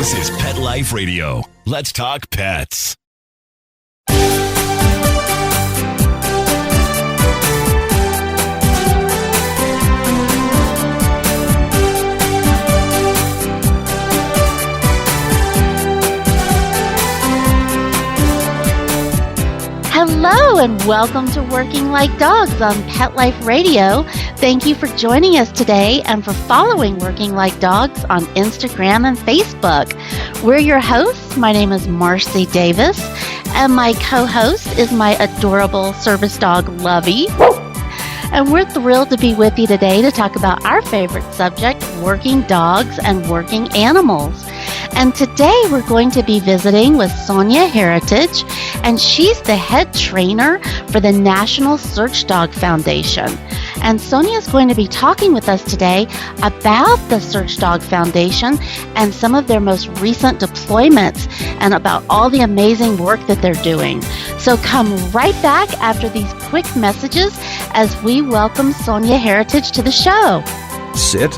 This is Pet Life Radio. Let's talk pets. Hello and welcome to Working Like Dogs on Pet Life Radio. Thank you for joining us today and for following Working Like Dogs on Instagram and Facebook. We're your hosts. My name is Marcie Davis, and my co-host is my adorable service dog, Lovey. And we're thrilled to be with you today to talk about our favorite subject, working dogs and working animals. And today we're going to be visiting with Sonja Heritage, and she's the head trainer for the National Search Dog Foundation. And Sonja is going to be talking with us today about the Search Dog Foundation and some of their most recent deployments and about all the amazing work that they're doing. So come right back after these quick messages as we welcome Sonja Heritage to the show. Sit.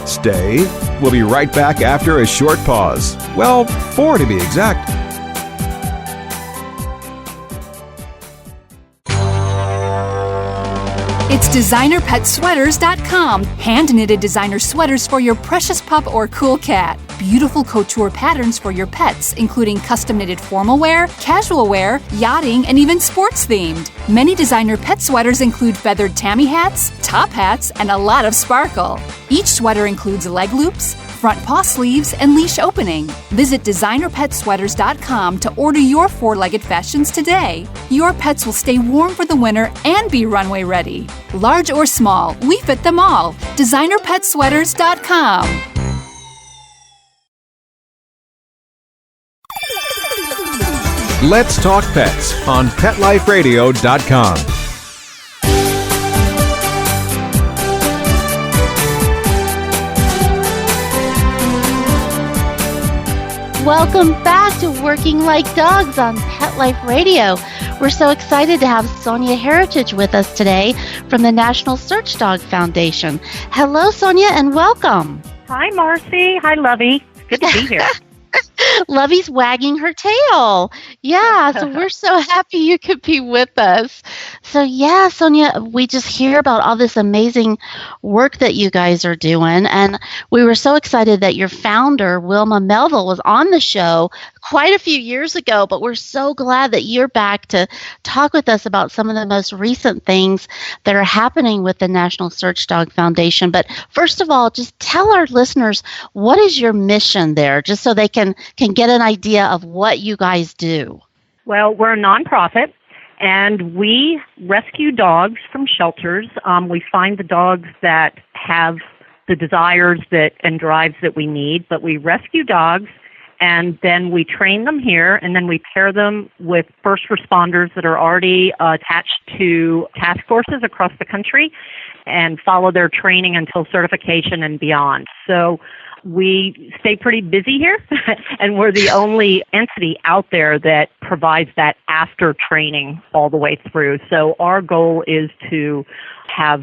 Stay. We'll be right back after a short pause. Well, 4 to be exact. It's designerpetsweaters.com. Hand-knitted designer sweaters for your precious pup or cool cat. Beautiful couture patterns for your pets, including custom-knitted formal wear, casual wear, yachting, and even sports-themed. Many designer pet sweaters include feathered tammy hats, top hats, and a lot of sparkle. Each sweater includes leg loops, front paw sleeves, and leash opening. Visit designerpetsweaters.com to order your 4-legged fashions today. Your pets will stay warm for the winter and be runway ready. Large or small, we fit them all. designerpetsweaters.com. Let's talk pets on PetLifeRadio.com. Welcome back to Working Like Dogs on Pet Life Radio. We're so excited to have Sonja Heritage with us today from the National Search Dog Foundation. Hello, Sonja, and welcome. Hi, Marcie. Hi, Lovey. Good to be here. Lovey's wagging her tail. Yeah, so we're so happy you could be with us. So yeah, Sonja, we just hear about all this amazing work that you guys are doing, and we were so excited that your founder, Wilma Melville, was on the show quite a few years ago, but we're so glad that you're back to talk with us about some of the most recent things that are happening with the National Search Dog Foundation. But first of all, just tell our listeners, what is your mission there, just so they can get an idea of what you guys do. Well, we're a nonprofit, and we rescue dogs from shelters. We find the dogs that have the desires and drives that we need, but we rescue dogs, and then we train them here, and then we pair them with first responders that are already attached to task forces across the country and follow their training until certification and beyond. So we stay pretty busy here, and we're the only entity out there that provides that after training all the way through. So our goal is to have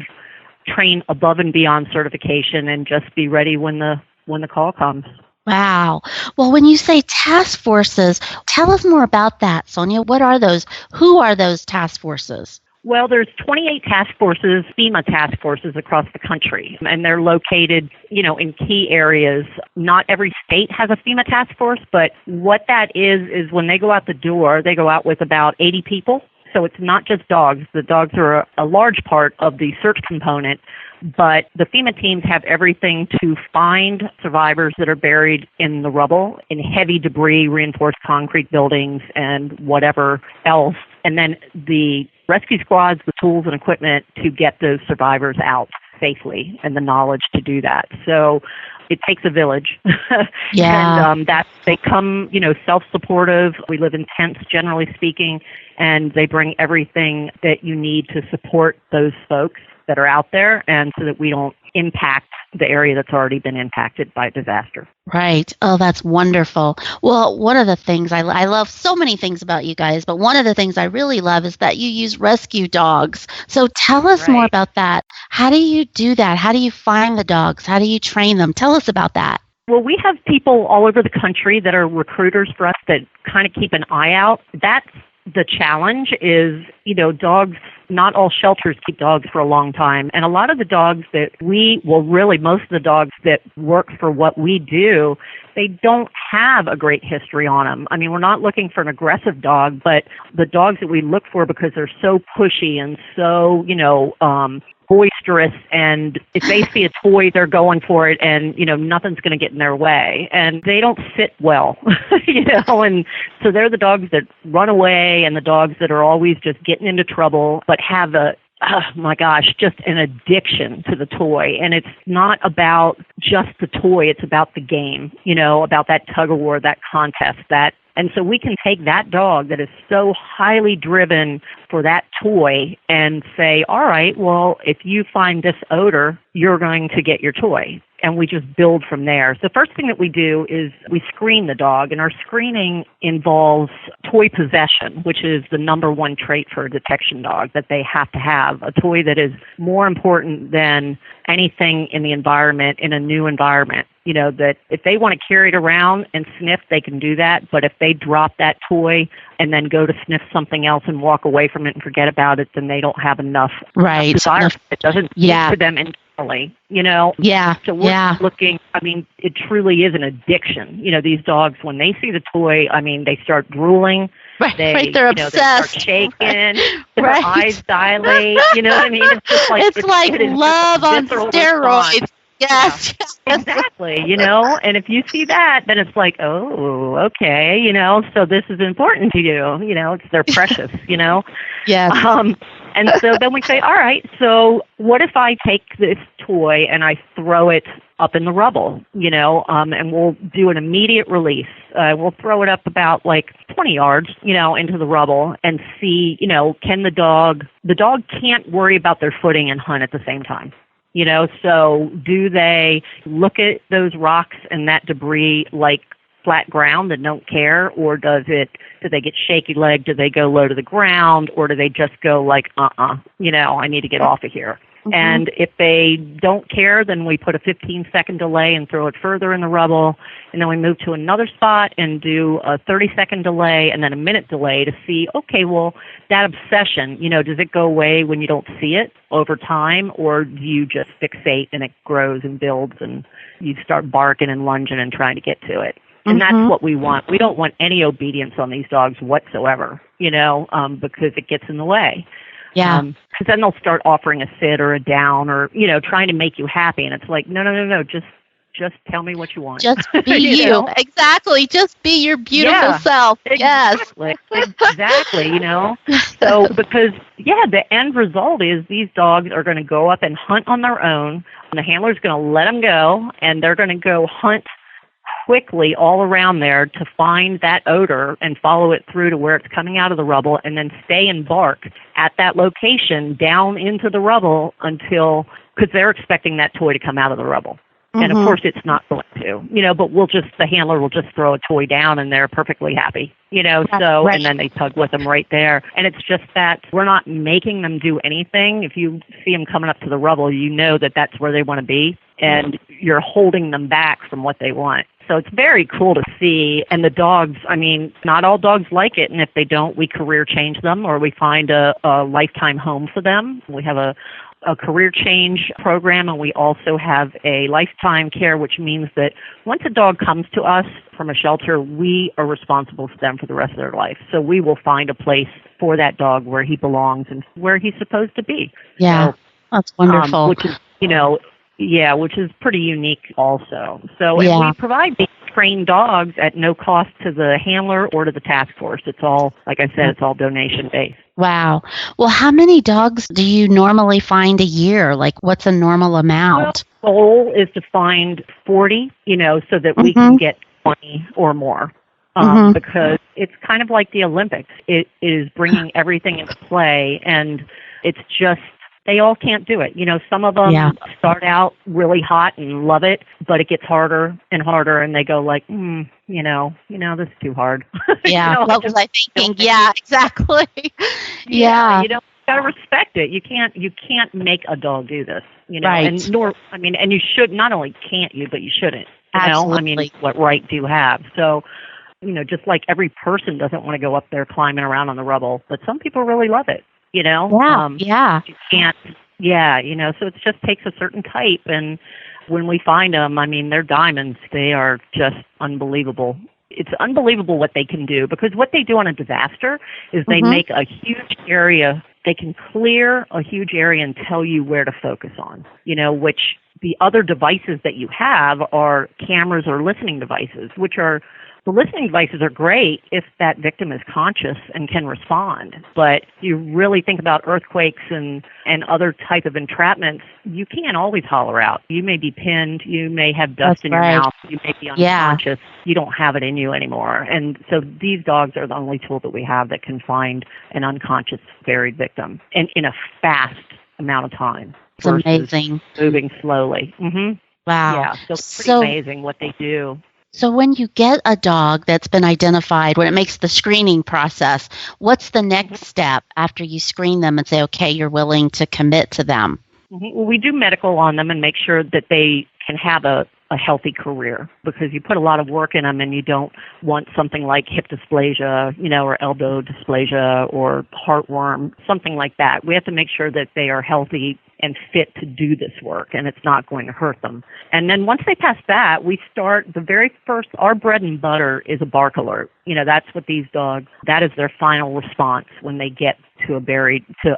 train above and beyond certification and just be ready when the call comes. Wow. Well, when you say task forces, tell us more about that, Sonja. What are those? Who are those task forces? Well, there's 28 task forces, FEMA task forces across the country, and they're located, in key areas. Not every state has a FEMA task force, but what that is when they go out the door, they go out with about 80 people. So it's not just dogs. The dogs are a large part of the search component, but the FEMA teams have everything to find survivors that are buried in the rubble, in heavy debris, reinforced concrete buildings, and whatever else. And then the rescue squads, the tools and equipment to get those survivors out safely, and the knowledge to do that. So it takes a village. Yeah. And that they come, self-supportive. We live in tents, generally speaking, and they bring everything that you need to support those folks that are out there, and so that we don't impact the area that's already been impacted by disaster. Right. Oh, that's wonderful. Well, one of the things I love so many things about you guys, but one of the things I really love is that you use rescue dogs. So tell us more about that. How do you do that? How do you find the dogs? How do you train them? Tell us about that. Well, we have people all over the country that are recruiters for us that kind of keep an eye out. That's the challenge is, dogs, not all shelters keep dogs for a long time. And a lot of the dogs that most of the dogs that work for what we do, they don't have a great history on them. I mean, we're not looking for an aggressive dog, but the dogs that we look for because they're so pushy and so, boisterous, and if they see a toy, they're going for it, and nothing's going to get in their way, and they don't sit well, and so they're the dogs that run away, and the dogs that are always just getting into trouble, but have just an addiction to the toy. And it's not about just the toy, it's about the game, about that tug of war, that contest, and so we can take that dog that is so highly driven for that toy and say, all right, well, if you find this odor, you're going to get your toy. And we just build from there. So the first thing that we do is we screen the dog, and our screening involves toy possession, which is the number one trait for a detection dog, that they have to have a toy that is more important than anything in the environment, in a new environment. That if they want to carry it around and sniff, they can do that. But if they drop that toy and then go to sniff something else and walk away from it and forget about it, then they don't have enough desire. It doesn't work for them internally, Yeah. So we're looking, it truly is an addiction. These dogs, when they see the toy, they start drooling. Right, they're obsessed. They start shaking, their eyes dilate, you know what I mean? It's just like, it's like love on steroids. Response. Yes. Exactly, and if you see that, then it's like, oh, okay, so this is important to you, they're precious, Yes. And so then we say, all right, so what if I take this toy and I throw it up in the rubble, and we'll do an immediate release. We'll throw it up about 20 yards, into the rubble and see, can the dog can't worry about their footing and hunt at the same time. So do they look at those rocks and that debris like flat ground and don't care, or do they get shaky legged? Do they go low to the ground, or do they just go like, I need to get off of here? Mm-hmm. And if they don't care, then we put a 15-second delay and throw it further in the rubble. And then we move to another spot and do a 30-second delay and then a minute delay to see, okay, well, that obsession, does it go away when you don't see it over time, or do you just fixate and it grows and builds and you start barking and lunging and trying to get to it? And that's what we want. We don't want any obedience on these dogs whatsoever, because it gets in the way. Yeah. Because then they'll start offering a sit or a down or, trying to make you happy. And it's like, no, just tell me what you want. Just be you. Exactly. Just be your beautiful self. Exactly. Yes. Exactly, So because, the end result is these dogs are going to go up and hunt on their own. And the handler's going to let them go, and they're going to go hunt quickly all around there to find that odor and follow it through to where it's coming out of the rubble, and then stay and bark at that location down into the rubble because they're expecting that toy to come out of the rubble. Mm-hmm. And of course it's not going to, but the handler will just throw a toy down and they're perfectly happy, right. And then they tug with them right there. And it's just that we're not making them do anything. If you see them coming up to the rubble, that that's where they want to be, and you're holding them back from what they want. So it's very cool to see. And the dogs, not all dogs like it. And if they don't, we career change them, or we find a lifetime home for them. We have a career change program, and we also have a lifetime care, which means that once a dog comes to us from a shelter, we are responsible for them for the rest of their life. So we will find a place for that dog where he belongs and where he's supposed to be. Yeah, so, that's wonderful. Which is, which is pretty unique also. So we provide these trained dogs at no cost to the handler or to the task force. It's all, like I said, it's all donation-based. Wow. Well, how many dogs do you normally find a year? What's a normal amount? Well, the goal is to find 40, so that we can get 20 or more. Because it's kind of like the Olympics. It is bringing everything into play, and it's just, they all can't do it. Some of them start out really hot and love it, but it gets harder and harder, and they go like, this is too hard. Yeah, what was I thinking? Yeah, exactly. Yeah, you gotta respect it. You can't make a dog do this. Right. And and you should, not only can't you, but you shouldn't. Absolutely. What right do you have? So, just like every person doesn't want to go up there climbing around on the rubble, but some people really love it, Yeah. You can't, so it just takes a certain type. And when we find them, they're diamonds. They are just unbelievable. It's unbelievable what they can do, because what they do on a disaster is they make a huge area. They can clear a huge area and tell you where to focus on, which the other devices that you have are cameras or listening devices, the listening devices are great if that victim is conscious and can respond. But you really think about earthquakes and other type of entrapments, you can't always holler out. You may be pinned. You may have dust in your mouth. You may be unconscious. You don't have it in you anymore. And so these dogs are the only tool that we have that can find an unconscious buried victim and in a fast amount of time. It's amazing. Moving slowly. Wow. Yeah, so it's pretty amazing what they do. So when you get a dog that's been identified, when it makes the screening process, what's the next step after you screen them and say, okay, you're willing to commit to them? Well, we do medical on them and make sure that they can have a healthy career, because you put a lot of work in them and you don't want something like hip dysplasia, or elbow dysplasia or heartworm, something like that. We have to make sure that they are healthy and fit to do this work, and it's not going to hurt them. And then once they pass that, we start the very first, our bread and butter is a bark alert. That's what these dogs, that is their final response when they get to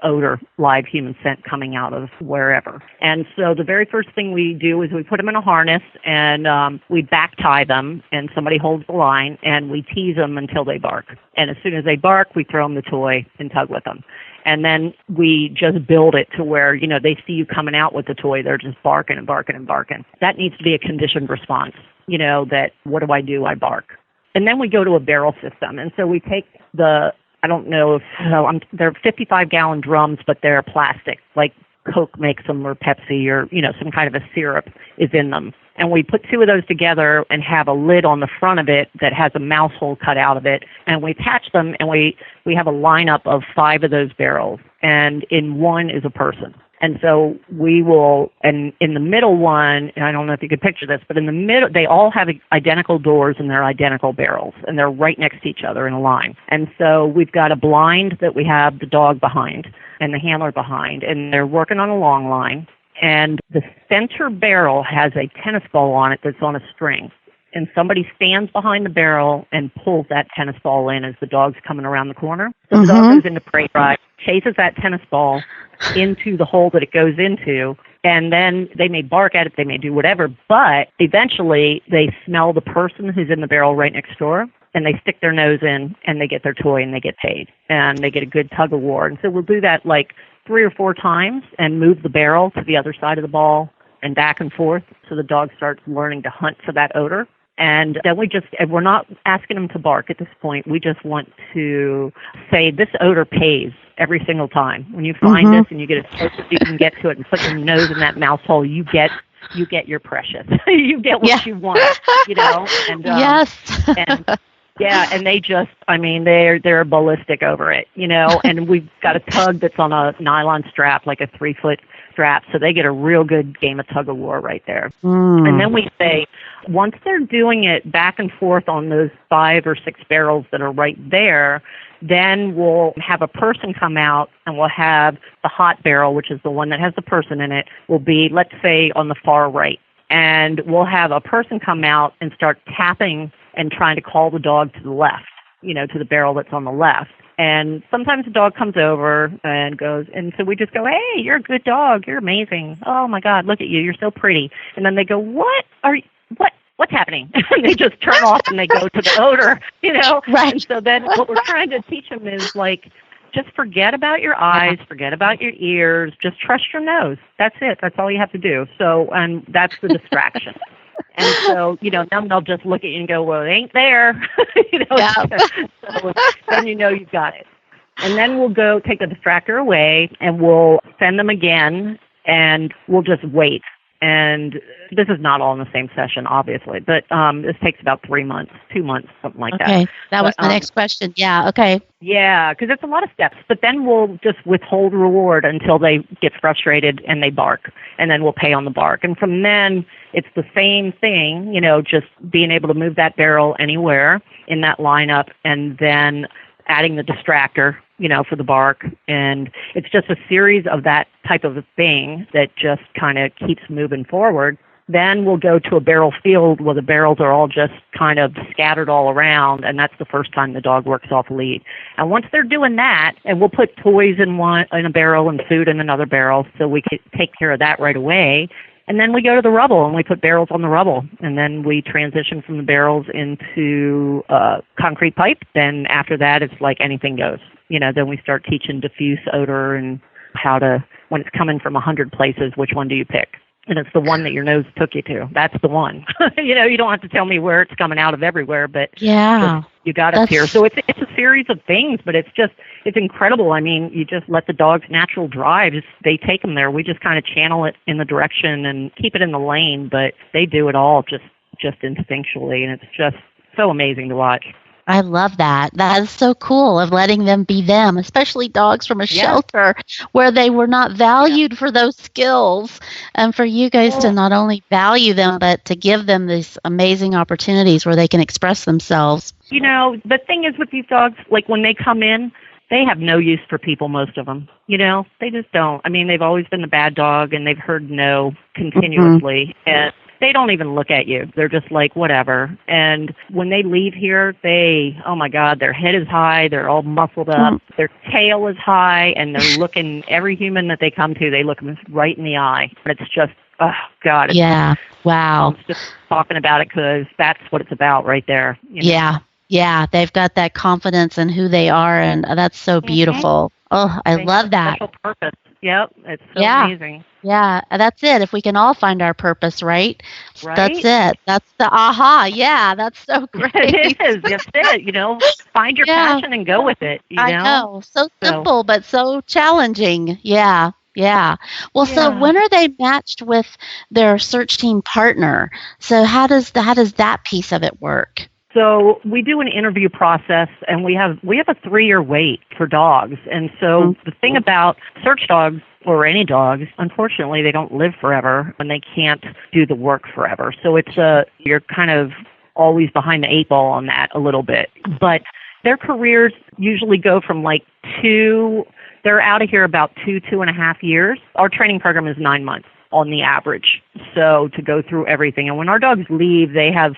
odor, live human scent coming out of wherever. And so the very first thing we do is we put them in a harness and we back tie them, and somebody holds the line, and we tease them until they bark. And as soon as they bark, we throw them the toy and tug with them. And then we just build it to where, they see you coming out with the toy, they're just barking and barking and barking. That needs to be a conditioned response, that what do? I bark. And then we go to a barrel system. And so we take they're 55-gallon drums, but they're plastic, like Coke makes them, or Pepsi, or, some kind of a syrup is in them. And we put two of those together and have a lid on the front of it that has a mouse hole cut out of it. And we attach them, and we have a lineup of 5 of those barrels. And in one is a person. And so we will, and in the middle one, and I don't know if you could picture this, but in the middle, they all have identical doors and they're identical barrels, and they're right next to each other in a line. And so we've got a blind that we have the dog behind and the handler behind, and they're working on a long line. And the center barrel has a tennis ball on it that's on a string. And somebody stands behind the barrel and pulls that tennis ball in as the dog's coming around the corner. So the dog goes into prey drive, chases that tennis ball into the hole that it goes into, and then they may bark at it, they may do whatever, but eventually they smell the person who's in the barrel right next door, and they stick their nose in, and they get their toy, and they get paid, and they get a good tug of war. And so we'll do that like 3 or 4 times and move the barrel to the other side of the ball and back and forth, so the dog starts learning to hunt for that odor. And then we're not asking them to bark at this point. We just want to say this odor pays every single time. When you find this and you get as close as you can get to it and put your nose in that mouse hole, you get your precious. You get what you want, And, yes. And they just, they're ballistic over it, and we've got a tug that's on a nylon strap, like a 3-foot strap, so they get a real good game of tug of war right there. And then we say, once they're doing it back and forth on those 5 or 6 barrels that are right there, then we'll have a person come out, and we'll have the hot barrel, which is the one that has the person in it, will be, let's say, on the far right. And we'll have a person come out and start tapping and trying to call the dog to the left, to the barrel that's on the left. And sometimes the dog comes over and goes, and so we just go, hey, you're a good dog. You're amazing. Oh, my God, look at you. You're so pretty. And then they go, what's happening? And they just turn off and they go to the odor, Right. And so then what we're trying to teach them is like, just forget about your eyes, forget about your ears, just trust your nose. That's it. That's all you have to do. So, and that's the distraction. And so, then they'll just look at you and go, well, it ain't there. So then you've got it. And then we'll go take the distractor away, and we'll send them again, and we'll just wait And this is not all in the same session, obviously, but this takes about 3 months, 2 months, something like that. Okay, that was my next question. Yeah, okay. Yeah, because it's a lot of steps. But then we'll just withhold reward until they get frustrated and they bark, and then we'll pay on the bark. And from then, it's the same thing, just being able to move that barrel anywhere in that lineup, and then adding the distractor, for the bark. And it's just a series of that type of a thing that just kind of keeps moving forward. Then we'll go to a barrel field where the barrels are all just kind of scattered all around, and that's the first time the dog works off lead. And once they're doing that, and we'll put toys in a barrel and food in another barrel, so we can take care of that right away. And then we go to the rubble, and we put barrels on the rubble. And then we transition from the barrels into concrete pipe. Then after that, it's like anything goes. Then we start teaching diffuse odor and how to, when it's coming from 100 places, which one do you pick? And it's the one that your nose took you to. That's the one. You don't have to tell me where it's coming out of everywhere, but you got us here. So it's a series of things, but it's incredible. I mean, you just let the dog's natural drives, they take them there. We just kind of channel it in the direction and keep it in the lane, but they do it all just instinctually, and it's just so amazing to watch. I love that. That is so cool, of letting them be them, especially dogs from a shelter where they were not valued for those skills. And for you guys to not only value them, but to give them these amazing opportunities where they can express themselves. The thing is with these dogs, like when they come in, they have no use for people, most of them. They just don't. I mean, they've always been the bad dog, and they've heard no continuously. And they don't even look at you. They're just like, whatever. And when they leave here, oh my God, their head is high. They're all muscled up. Their tail is high, and they're looking, every human that they come to, they look them right in the eye. And it's just, oh God. Wow. I'm just talking about it because that's what it's about right there. Yeah, they've got that confidence in who they are, and that's so beautiful. Oh, I love that. Special purpose. Yep, it's so amazing. Yeah, that's it. If we can all find our purpose, right? That's it. That's the aha. Yeah, that's so great. It is. That's it. Find your passion and go with it. I know. So simple, but so challenging. Yeah. Well, so when are they matched with their search team partner? So how does that piece of it work? So we do an interview process, and we have a 3-year wait for dogs. And so the thing about search dogs, or any dogs, unfortunately, they don't live forever, and they can't do the work forever. So you're kind of always behind the 8 ball on that a little bit. But their careers usually go from they're out of here about 2.5 years. Our training program is 9 months on the average. So to go through everything. And when our dogs leave, they have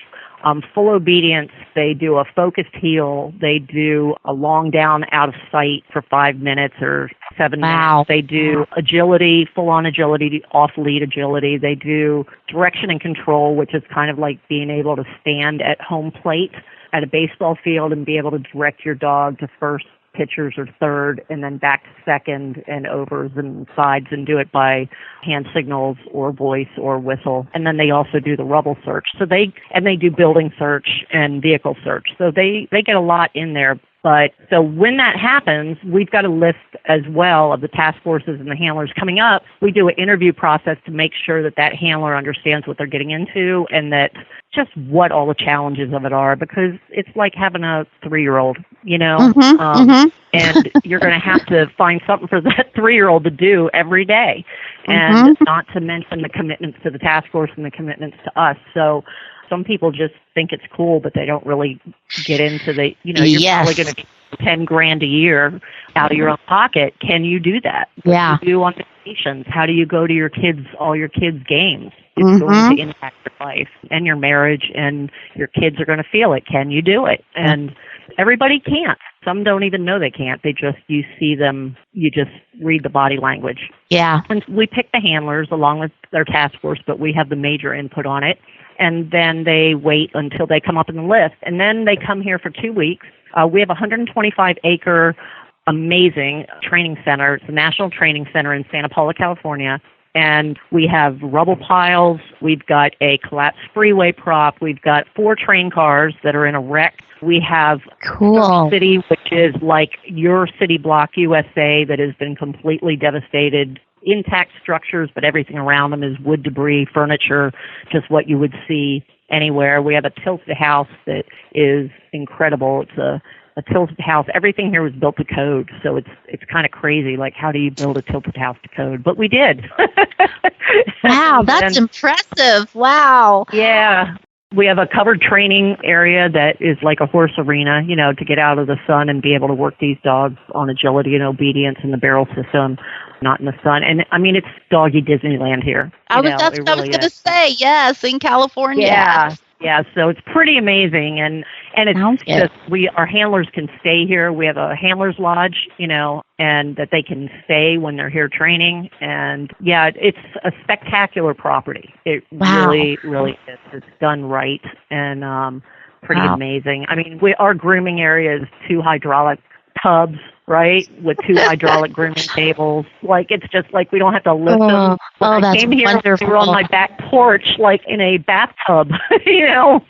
full obedience. They do a focused heel. They do a long down out of sight for 5 minutes or 7 minutes. They do agility, full-on agility, off-lead agility. They do direction and control, which is kind of like being able to stand at home plate at a baseball field and be able to direct your dog to first, pitchers or third, and then back to second and overs and sides, and do it by hand signals or voice or whistle. And then they also do the rubble search. So they do building search and vehicle search. So they get a lot in there. But so when that happens, we've got a list as well of the task forces and the handlers coming up. We do an interview process to make sure that handler understands what they're getting into, and that just what all the challenges of it are, because it's like having a 3-year-old, and you're going to have to find something for that 3-year-old to do every day, and not to mention the commitments to the task force and the commitments to us. So some people just think it's cool, but they don't really get into you're probably going to get $10,000 a year out of your own pocket. Can you do that? What do you do on vacations? How do you go to all your kids' games? It's going to impact your life and your marriage, and your kids are going to feel it. Can you do it? And everybody can't. Some don't even know they can't. You see them, you just read the body language. Yeah. And we pick the handlers along with their task force, but we have the major input on it. And then they wait until they come up in the list. And then they come here for 2 weeks. We have a 125-acre amazing training center. It's a national training center in Santa Paula, California. And we have rubble piles. We've got a collapsed freeway prop. We've got 4 train cars that are in a wreck. We have Surf City, which is like your city block USA that has been completely devastated intact structures, but everything around them is wood debris, furniture, just what you would see anywhere. We have a tilted house that is incredible. It's a tilted house. Everything here was built to code, so it's kind of crazy. Like, how do you build a tilted house to code? But we did. Wow, that's impressive. Wow. Yeah. We have a covered training area that is like a horse arena, to get out of the sun and be able to work these dogs on agility and obedience in the barrel system, not in the sun. And I mean, it's doggy Disneyland here. That's what I was going to say. Yes, in California. Yeah, so it's pretty amazing, and it's just our handlers can stay here. We have a handlers lodge, and that they can stay when they're here training. And yeah, it's a spectacular property. It really, really is. It's done right and pretty amazing. I mean, our grooming area is 2 hydraulic tubs, right, with 2 hydraulic grooming tables. Like, it's just like we don't have to lift them. Oh, that's came here, wonderful. we were on my back porch, like in a bathtub, So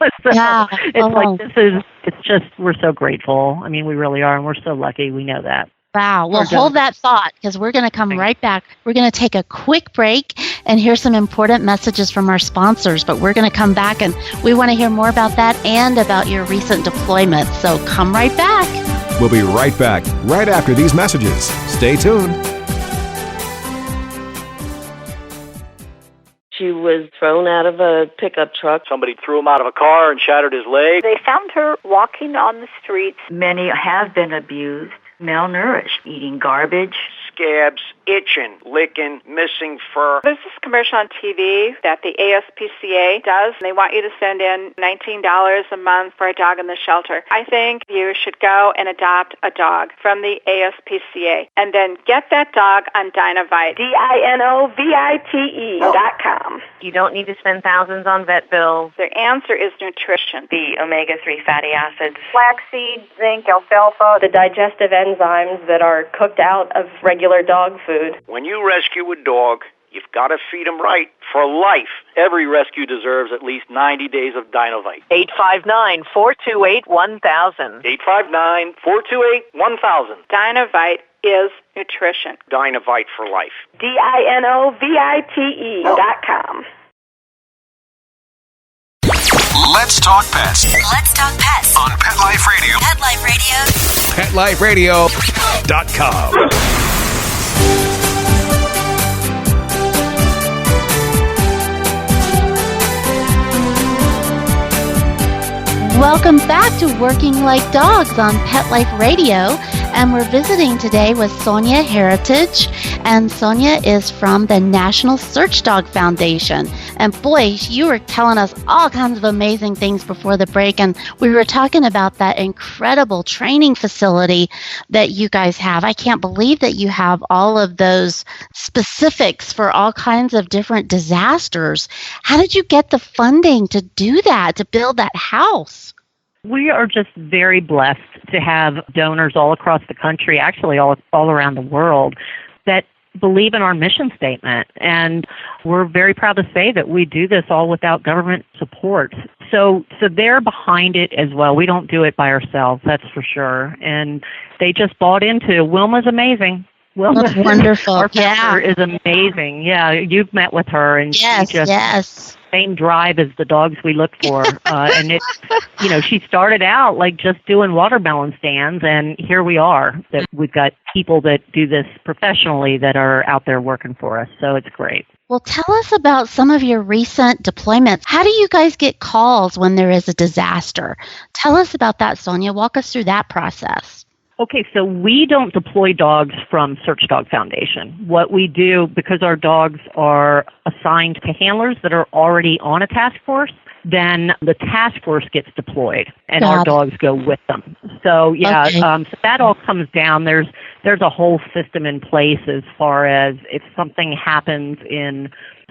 we're so grateful. I mean, we really are, and we're so lucky. We know that. Wow. Well, hold that thought, because we're going to come right back. We're going to take a quick break and hear some important messages from our sponsors, but we're going to come back and we want to hear more about that and about your recent deployment. So come right back. We'll be right back, right after these messages. Stay tuned. She was thrown out of a pickup truck. Somebody threw him out of a car and shattered his leg. They found her walking on the streets. Many have been abused, malnourished, eating garbage. Scabs, itching, licking, missing fur. There's this commercial on TV that the ASPCA does. They want you to send in $19 a month for a dog in the shelter. I think you should go and adopt a dog from the ASPCA and then get that dog on Dinovite. DINOVITE.com. You don't need to spend thousands on vet bills. The answer is nutrition. The omega-3 fatty acids. Flaxseed, zinc, alfalfa. The digestive enzymes that are cooked out of regular dog food. When you rescue a dog, you've got to feed him right for life. Every rescue deserves at least 90 days of Dinovite. 859-428-1000. 859-428-1000. Dinovite is nutrition. Dinovite for life. DINOVITE.com. Let's talk pets. Let's talk pets On Pet Life Radio. Pet Life Radio. PetLifeRadio.com. Welcome back to Working Like Dogs on Pet Life Radio, and we're visiting today with Sonja Heritage, and Sonja is from the National Search Dog Foundation. And boy, you were telling us all kinds of amazing things before the break, and we were talking about that incredible training facility that you guys have. I can't believe that you have all of those specifics for all kinds of different disasters. How did you get the funding to do that, to build that house? We are just very blessed to have donors all across the country, actually all around the world, that believe in our mission statement. And we're very proud to say that we do this all without government support. So they're behind it as well. We don't do it by ourselves, that's for sure. And they just bought into Wilma's amazing. Wilma, that's wonderful. Our founder is amazing. Yeah, you've met with her, and yes, she just same drive as the dogs we look for. And it's, she started out like just doing watermelon stands, and here we are. That we've got people that do this professionally that are out there working for us. So it's great. Well, tell us about some of your recent deployments. How do you guys get calls when there is a disaster? Tell us about that, Sonja. Walk us through that process. Okay, so we don't deploy dogs from Search Dog Foundation. What we do, because our dogs are assigned to handlers that are already on a task force, then the task force gets deployed, and our dogs go with them. So, so that all comes down. There's a whole system in place as far as if something happens in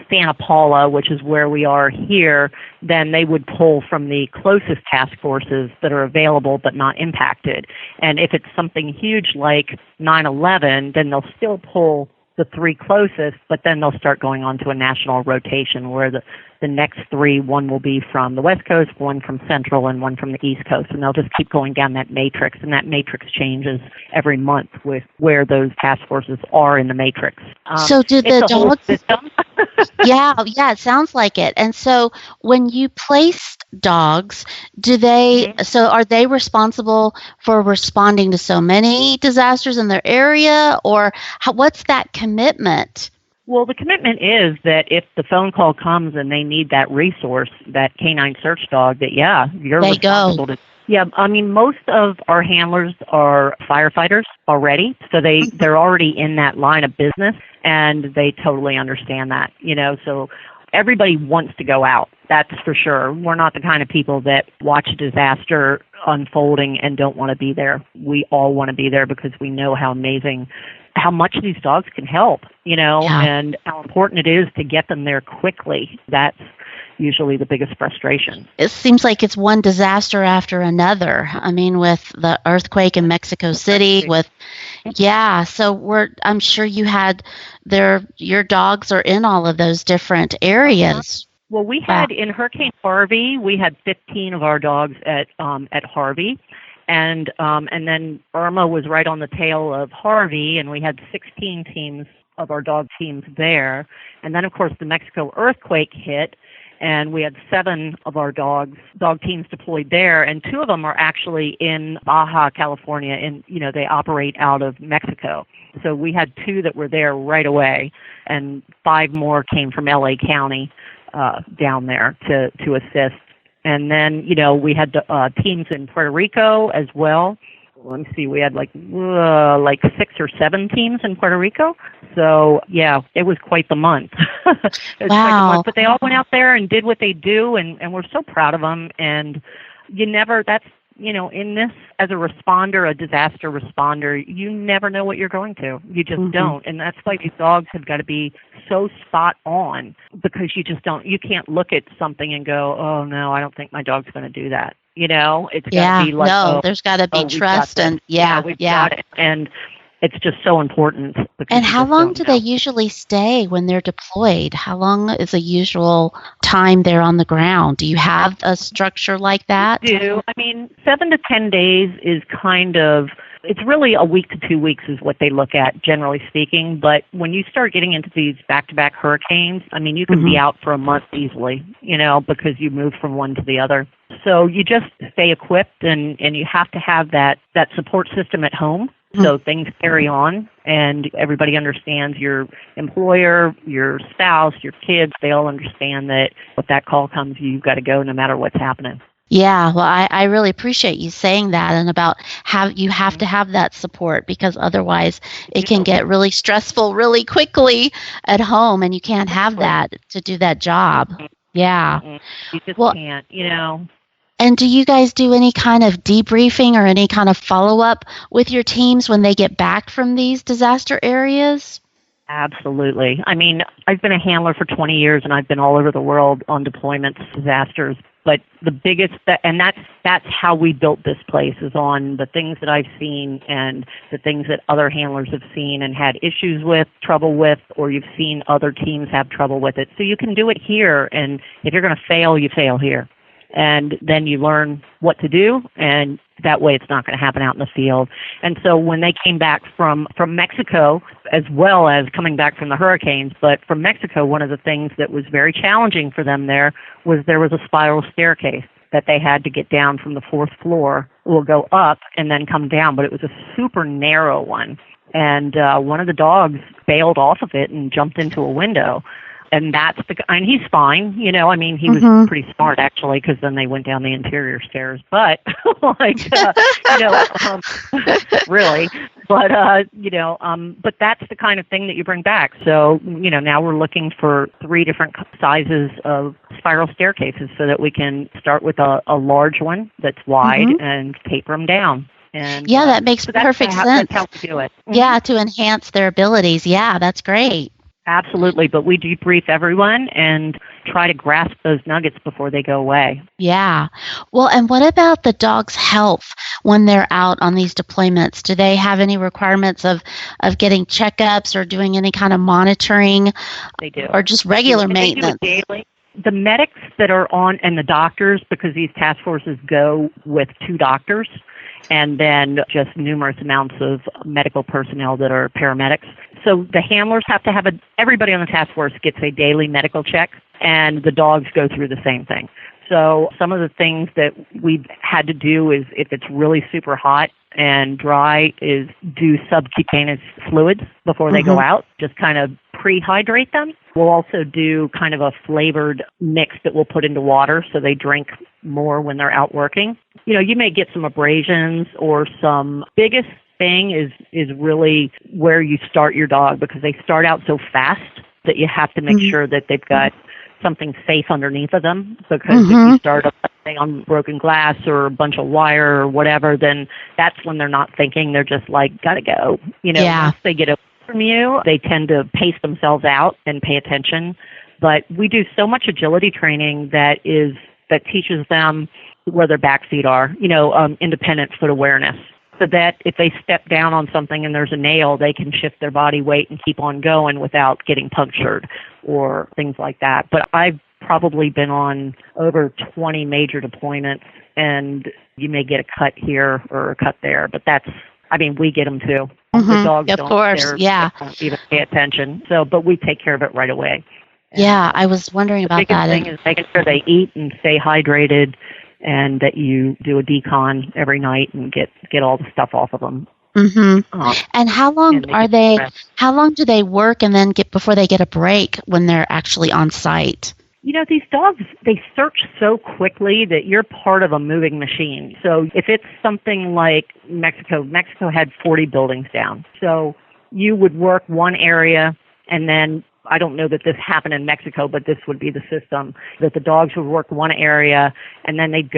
Santa Paula, which is where we are here, then they would pull from the closest task forces that are available but not impacted. And if it's something huge like 9/11, then they'll still pull the 3 closest, but then they'll start going on to a national rotation where the the next 3, one will be from the West Coast, one from Central, and one from the East Coast. And they'll just keep going down that matrix. And that matrix changes every month with where those task forces are in the matrix. So do the dogs... system. yeah, it sounds like it. And so when you placed dogs, do they, so are they responsible for responding to so many disasters in their area, or what's that commitment? Well, the commitment is that if the phone call comes and they need that resource, that canine search dog, that, you're responsible to. Yeah, I mean, most of our handlers are firefighters already, so they're already in that line of business, and they totally understand that, so everybody wants to go out, that's for sure. We're not the kind of people that watch a disaster unfolding and don't want to be there. We all want to be there because we know how amazing, how much these dogs can help, and how important it is to get them there quickly. That's usually the biggest frustration. It seems like it's one disaster after another. I mean, with the earthquake in Mexico City, so I'm sure you had your dogs are in all of those different areas. Well, we had in Hurricane Harvey, we had 15 of our dogs at Harvey. And then Irma was right on the tail of Harvey, and we had 16 teams of our dog teams there. And then, of course, the Mexico earthquake hit, and we had 7 of our dog teams deployed there, and 2 of them are actually in Baja California, and they operate out of Mexico. So we had 2 that were there right away, and 5 more came from LA County down there to assist. And then, we had teams in Puerto Rico as well. Let me see, we had like 6 or 7 teams in Puerto Rico. So, it was quite the month. Quite the month. But they all went out there and did what they do, and we're so proud of them. And in this, as a responder, a disaster responder, you never know what you're going to. You just don't. And that's why these dogs have got to be so spot on, because you just don't, you can't look at something and go, oh no, I don't think my dog's going to do that. It's got to be like, there's got to be trust, and we've got it. And it's just so important. And how long do they usually stay when they're deployed? How long is a usual time they're on the ground? Do you have a structure like that? We do. I mean, 7 to 10 days is kind of, it's really a week to 2 weeks is what they look at, generally speaking. But when you start getting into these back-to-back hurricanes, I mean, you can be out for a month easily, because you move from one to the other. So you just stay equipped, and you have to have that support system at home. So things carry on, and everybody understands, your employer, your spouse, your kids, they all understand that if that call comes, you've got to go no matter what's happening. Yeah, well, I really appreciate you saying that, and about how you have to have that support, because otherwise it can get really stressful really quickly at home, and you can't have that to do that job. Yeah. You just can't, And do you guys do any kind of debriefing or any kind of follow-up with your teams when they get back from these disaster areas? Absolutely. I mean, I've been a handler for 20 years, and I've been all over the world on deployments, disasters. But the biggest, and that's how we built this place, is on the things that I've seen and the things that other handlers have seen and had issues with, trouble with, or you've seen other teams have trouble with it. So you can do it here, and if you're going to fail, you fail here. And then you learn what to do, and that way it's not going to happen out in the field. And so when they came back from Mexico, as well as coming back from the hurricanes, but from Mexico, one of the things that was very challenging for them there was a spiral staircase that they had to get down from the 4th floor. We'll go up and then come down, but it was a super narrow one. And one of the dogs bailed off of it and jumped into a window. And and he's fine, he was pretty smart, actually, because then they went down the interior stairs. But, really. But, but that's the kind of thing that you bring back. So, now we're looking for 3 different sizes of spiral staircases so that we can start with a large one that's wide and taper them down. And that makes perfect sense. That's how we do it. Yeah, to enhance their abilities. Yeah, that's great. Absolutely, but we debrief everyone and try to grasp those nuggets before they go away. Yeah. Well, and what about the dog's health when they're out on these deployments? Do they have any requirements of getting checkups or doing any kind of monitoring? They do. Or just regular maintenance? They do it daily. The medics that are on, and the doctors, because these task forces go with 2 doctors, and then just numerous amounts of medical personnel that are paramedics. So the handlers have to have everybody on the task force gets a daily medical check, and the dogs go through the same thing. So some of the things that we've had to do is, if it's really super hot and dry, is do subcutaneous fluids before they go out, just kind of pre-hydrate them. We'll also do kind of a flavored mix that we'll put into water so they drink more when they're out working. You know, you may get some abrasions or some. Biggest thing is really where you start your dog, because they start out so fast that you have to make sure that they've got something safe underneath of them, because if you start on broken glass or a bunch of wire or whatever, then that's when they're not thinking. They're just like, gotta go. You know, once they get away from you, they tend to pace themselves out and pay attention. But we do so much agility training that teaches them where their back feet are, independent foot awareness. So that if they step down on something and there's a nail, they can shift their body weight and keep on going without getting punctured or things like that. But I've probably been on over 20 major deployments, and you may get a cut here or a cut there, but we get them too. The dogs of course, they don't even pay attention. So, but we take care of it right away. Yeah, I was wondering about that. The biggest thing is making sure they eat and stay hydrated, and that you do a decon every night and get all the stuff off of them. And how long how long do they work and then before they get a break when they're actually on site? You know, these dogs, they search so quickly that you're part of a moving machine. So if it's something like Mexico had 40 buildings down. So you would work one area, and then I don't know that this happened in Mexico, but this would be the system, that the dogs would work one area, and then they'd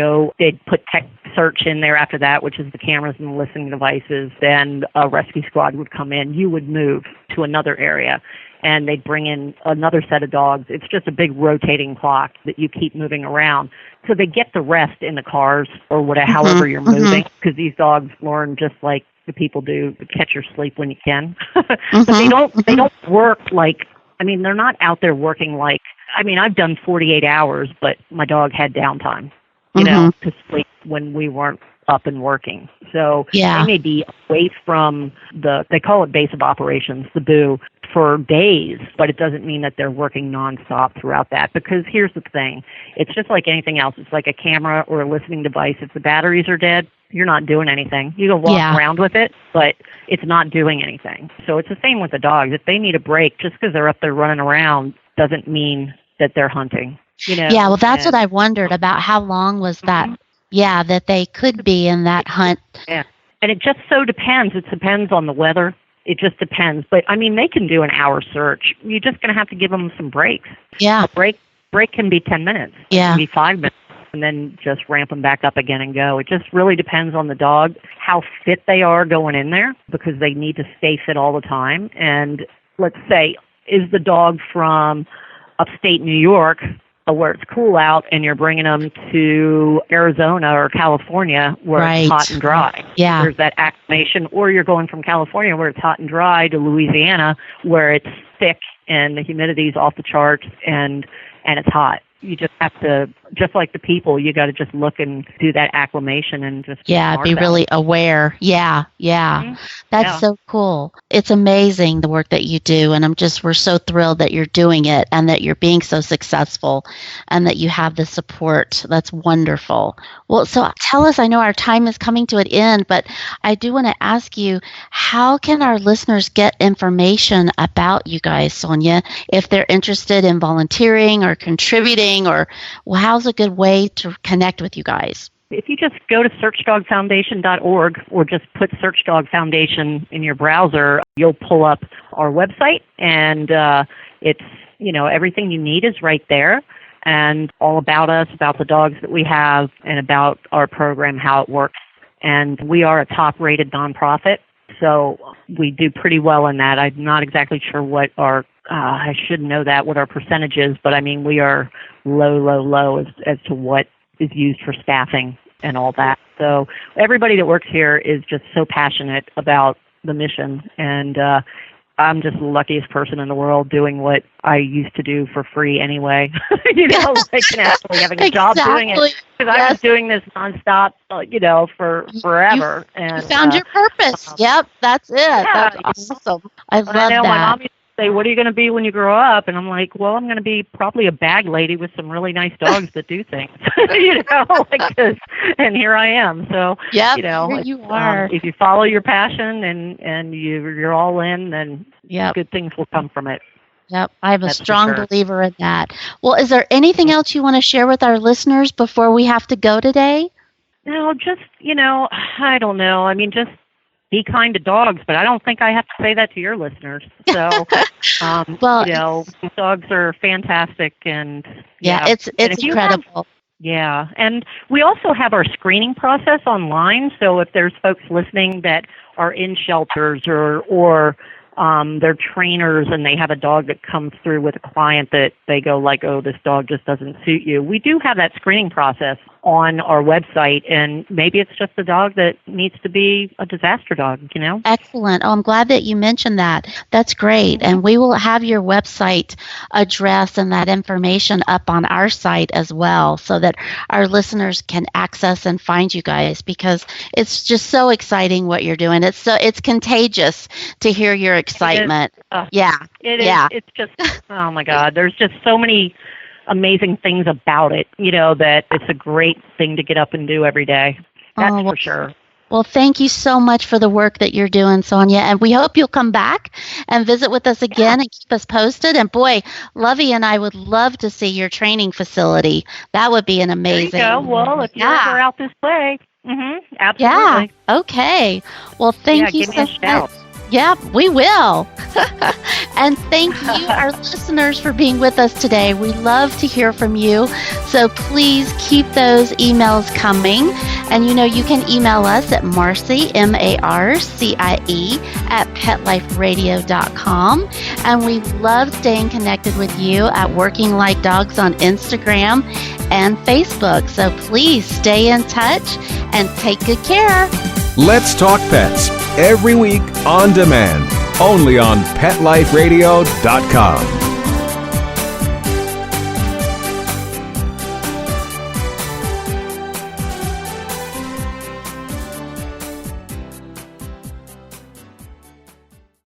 put tech search in there after that, which is the cameras and the listening devices. Then a rescue squad would come in. You would move to another area, and they'd bring in another set of dogs. It's just a big rotating clock that you keep moving around. So they get the rest in the cars or whatever, however you're moving, because these dogs learn just like the people do, to catch your sleep when you can. But they don't work like, they're not out there working like, I've done 48 hours, but my dog had downtime, to sleep when we weren't up and working. So they may be away from they call it base of operations, the BOO, for days, but it doesn't mean that they're working nonstop throughout that. Because here's the thing, it's just like anything else. It's like a camera or a listening device. If the batteries are dead, you're not doing anything. You can walk around with it, but it's not doing anything. So it's the same with the dogs. If they need a break, just because they're up there running around doesn't mean that they're hunting. Yeah, well, that's what I wondered about. How long was that? Yeah, that they could be in that hunt. Yeah, and it just so depends. It depends on the weather. It just depends. But, they can do an hour search. You're just going to have to give them some breaks. Yeah. A break can be 10 minutes. Yeah. It can be 5 minutes. And then just ramp them back up again and go. It just really depends on the dog, how fit they are going in there, because they need to stay fit all the time. And let's say, is the dog from upstate New York, where it's cool out, and you're bringing them to Arizona or California where it's hot and dry? Yeah. There's that acclimation. Or you're going from California where it's hot and dry to Louisiana where it's thick and the humidity's off the charts and it's hot. You just have to, just like the people, you got to just look and do that acclimation and just be really aware. Yeah. That's so cool. It's amazing the work that you do, and we're so thrilled that you're doing it and that you're being so successful and that you have the support. That's wonderful. Well, so tell us, I know our time is coming to an end, but I do want to ask you, how can our listeners get information about you guys, Sonja, if they're interested in volunteering or contributing, or how's a good way to connect with you guys? If you just go to searchdogfoundation.org or just put Search Dog Foundation in your browser, you'll pull up our website, and it's, everything you need is right there, and all about us, about the dogs that we have, and about our program, how it works. And we are a top-rated nonprofit, so we do pretty well in that. I'm not exactly sure what our I should know that, what our percentage is, but we are low as to what is used for staffing and all that. So everybody that works here is just so passionate about the mission, and I'm just the luckiest person in the world doing what I used to do for free anyway. Like actually having a job doing it. Because I was doing this nonstop, for forever. You found your purpose. Yep, that's it. Yeah, that's awesome. I love I know, that. my mom used to say, what are you going to be when you grow up? And I'm like, well, I'm going to be probably a bag lady with some really nice dogs that do things. And here I am. So, here you are. If you follow your passion and you're all in, then good things will come from it. Yep, I'm a That's strong believer in that. Well, is there anything else you want to share with our listeners before we have to go today? No, just, I don't know. I mean, just be kind to dogs, but I don't think I have to say that to your listeners. So, dogs are fantastic, and it's incredible. And we also have our screening process online. So if there's folks listening that are in shelters or they're trainers and they have a dog that comes through with a client that they go like, oh, this dog just doesn't suit you. We do have that screening process on our website, and maybe it's just a dog that needs to be a disaster dog, Excellent. Oh, I'm glad that you mentioned that. That's great. And we will have your website address and that information up on our site as well so that our listeners can access and find you guys, because it's just so exciting what you're doing. It's contagious to hear your excitement. It is. It's just, oh my God, there's just so many amazing things about it, that it's a great thing to get up and do every day. That's for sure. Well, thank you so much for the work that you're doing, Sonja, and we hope you'll come back and visit with us again and keep us posted. And boy, Lovey and I would love to see your training facility. That would be an amazing. There you go. Well, if you're ever out this way, absolutely. Yeah. Okay. Well, thank you so much. Yeah, we will. And thank you, our listeners, for being with us today. We love to hear from you. So please keep those emails coming. And you can email us at Marcie, MARCIE, at PetLifeRadio.com. And we love staying connected with you at Working Like Dogs on Instagram and Facebook. So please stay in touch and take good care. Let's Talk Pets, every week on demand, only on PetLifeRadio.com.